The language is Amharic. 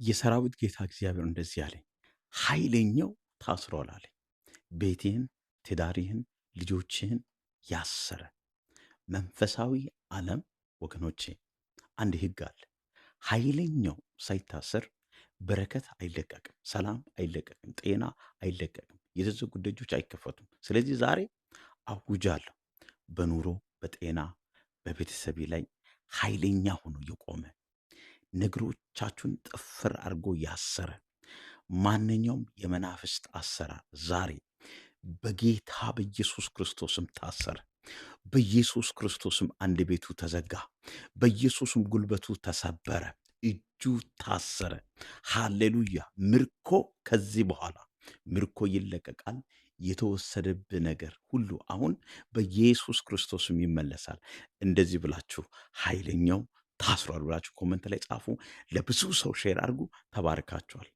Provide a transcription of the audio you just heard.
የሰራዊት ጌታ እግዚአብሔር እንደዚህ አለኝ፣ ኃይለኛው ታስሯል አለኝ። ቤትህን፣ ትዳርህን፣ ልጆችህን ያሰረ መንፈሳዊ ዓለም ወገኖቼ አንድ ሕግ አለ። ኃይለኛው ሳይታሰር በረከት አይለቀቅም፣ ሰላም አይለቀቅም፣ ጤና አይለቀቅም፣ የተዘጉ ደጆች አይከፈቱም። ስለዚህ ዛሬ አውጃለሁ፣ በኑሮ በጤና በቤተሰቤ ላይ ኃይለኛ ሆኖ የቆመ ነገሮቻችሁን ጥፍር አድርጎ ያሰረ ማንኛውም የመናፍስት አሰራር ዛሬ በጌታ በኢየሱስ ክርስቶስም ታሰረ። በኢየሱስ ክርስቶስም አንድ ቤቱ ተዘጋ። በኢየሱስም ጉልበቱ ተሰበረ፣ እጁ ታሰረ። ሃሌሉያ! ምርኮ ከዚህ በኋላ ምርኮ ይለቀቃል። የተወሰደብህ ነገር ሁሉ አሁን በኢየሱስ ክርስቶስም ይመለሳል። እንደዚህ ብላችሁ ኃይለኛው ታስሯል ብላችሁ ኮመንት ላይ ጻፉ። ለብዙ ሰው ሼር አድርጉ። ተባርካችኋል።